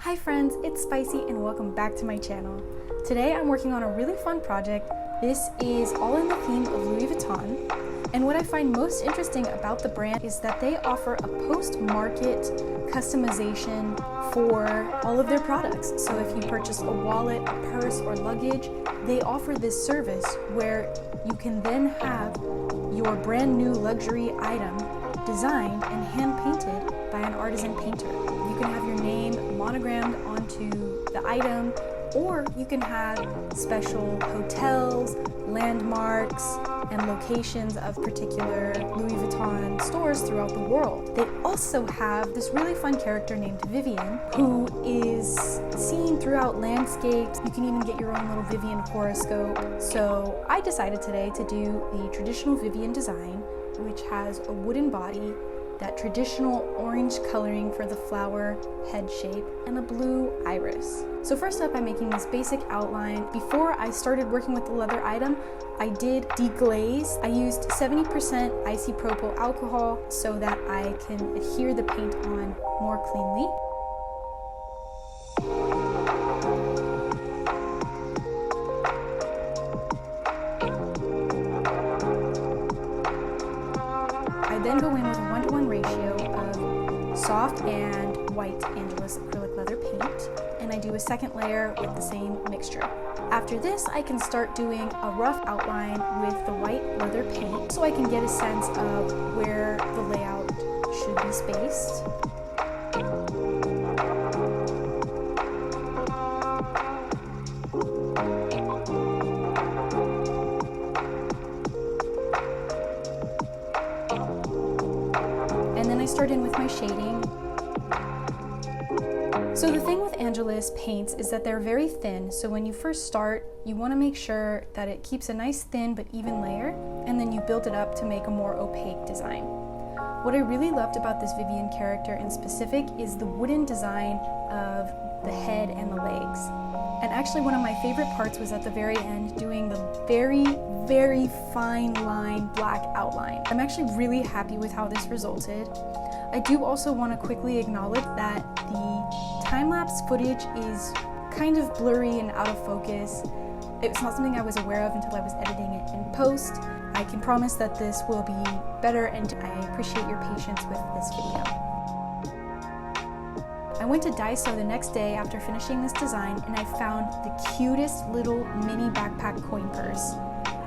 Hi friends, it's Spcy and welcome back to my channel. Today I'm working on a really fun project. This is all in the theme of Louis Vuitton. And what I find most interesting about the brand is that they offer a post-market customization for all of their products. So if you purchase a wallet, a purse, or luggage, they offer this service where you can then have your brand new luxury item designed and hand painted by an artisan painter. You can have your name monogrammed onto the item, or you can have special hotels, landmarks, and locations of particular Louis Vuitton stores throughout the world. They also have this really fun character named Vivienne, who is seen throughout landscapes. You can even get your own little Vivienne horoscope. So I decided today to do the traditional Vivienne design, which has a wooden body, that traditional orange coloring for the flower head shape, and a blue iris. So first up, I'm making this basic outline. Before I started working with the leather item, I did deglaze. I used 70% isopropyl alcohol so that I can adhere the paint on more cleanly. I then go in with a 1-to-1 ratio of soft and white Angelus acrylic leather paint, and I do a second layer with the same mixture. After this, I can start doing a rough outline with the white leather paint so I can get a sense of where the layout should be spaced. And then I start in with my shading. So the thing with Angelus paints is that they're very thin, so when you first start, you want to make sure that it keeps a nice thin but even layer, and then you build it up to make a more opaque design. What I really loved about this Vivienne character in specific is the wooden design of the head and the legs. And actually one of my favorite parts was at the very end, doing the very fine line black outline. I'm actually really happy with how this resulted. I do also want to quickly acknowledge that the time-lapse footage is kind of blurry and out of focus. It's not something I was aware of until I was editing it in post. I can promise that this will be better, and I appreciate your patience with this video. I went to Daiso the next day after finishing this design, and I found the cutest little mini backpack coin purse.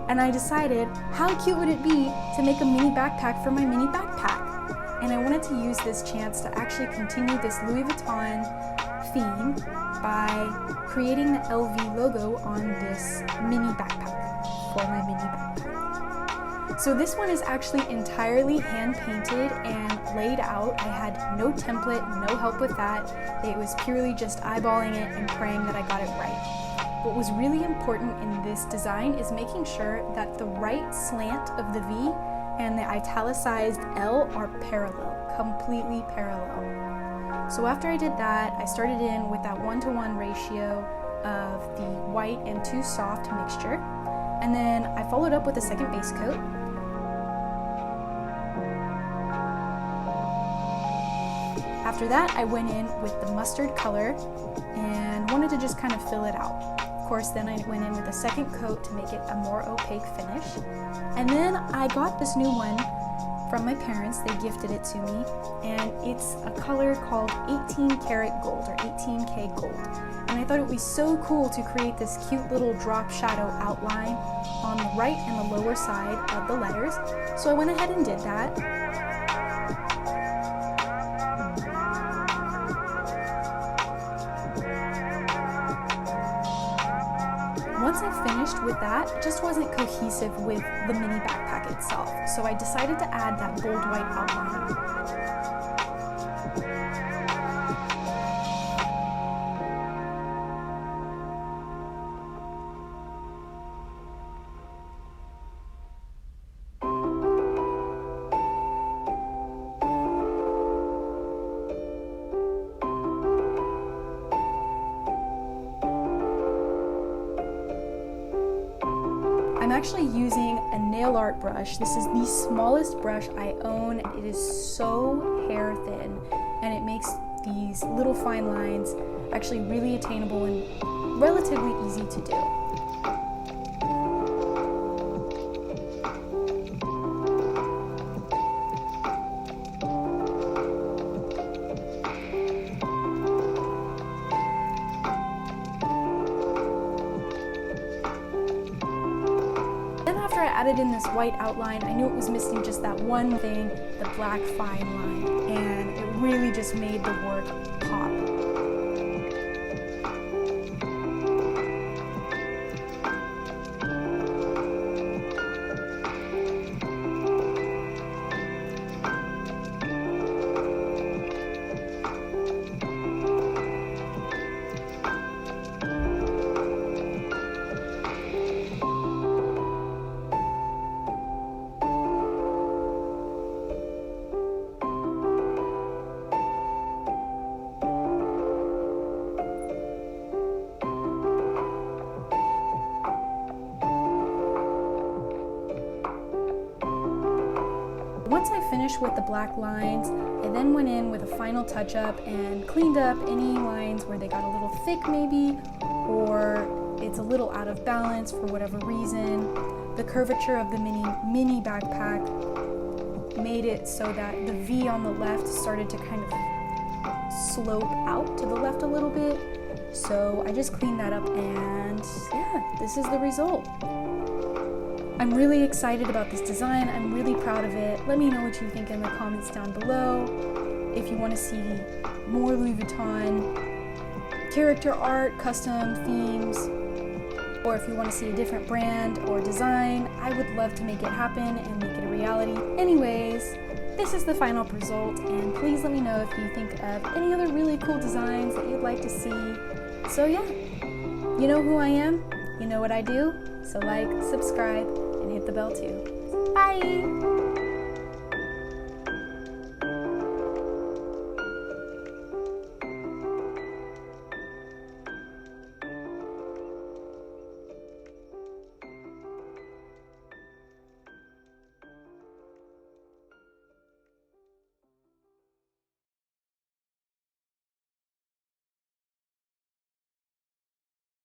And I decided, how cute would it be to make a mini backpack for my mini backpack? And I wanted to use this chance to actually continue this Louis Vuitton theme by creating the LV logo on this mini backpack for my mini backpack. So this one is actually entirely hand painted and laid out. I had no template, no help with that. It was purely just eyeballing it and praying that I got it right. What was really important in this design is making sure that the right slant of the V and the italicized L are parallel, completely parallel. So after I did that, I started in with that 1-to-1 ratio of the white and 2 soft mixture, and then I followed up with a second base coat. After that, I went in with the mustard color and wanted to just kind of fill it out. Of course, then I went in with a second coat to make it a more opaque finish. And then I got this new one from my parents. They gifted it to me, and it's a color called 18 karat gold, or 18K gold. And I thought it would be so cool to create this cute little drop shadow outline on the right and the lower side of the letters. So I went ahead and did that. Once I finished with that, it just wasn't cohesive with the mini backpack itself, so I decided to add that bold white outline. I'm actually using a nail art brush. This is the smallest brush I own. It is so hair thin, and it makes these little fine lines actually really attainable and relatively easy to do. Then after I added in this white outline, I knew it was missing just that one thing, the black fine line, and it really just made the work pop. Once I finished with the black lines, I then went in with a final touch-up and cleaned up any lines where they got a little thick maybe, or it's a little out of balance for whatever reason. The curvature of the mini backpack made it so that the V on the left started to kind of slope out to the left a little bit. So I just cleaned that up, and yeah, this is the result. I'm really excited about this design. I'm really proud of it. Let me know what you think in the comments down below. If you want to see more Louis Vuitton character art, custom themes, or if you want to see a different brand or design, I would love to make it happen and make it a reality. Anyways, this is the final result, and please let me know if you think of any other really cool designs that you'd like to see. So yeah, you know who I am, you know what I do, so like, subscribe, and hit the bell too. Bye!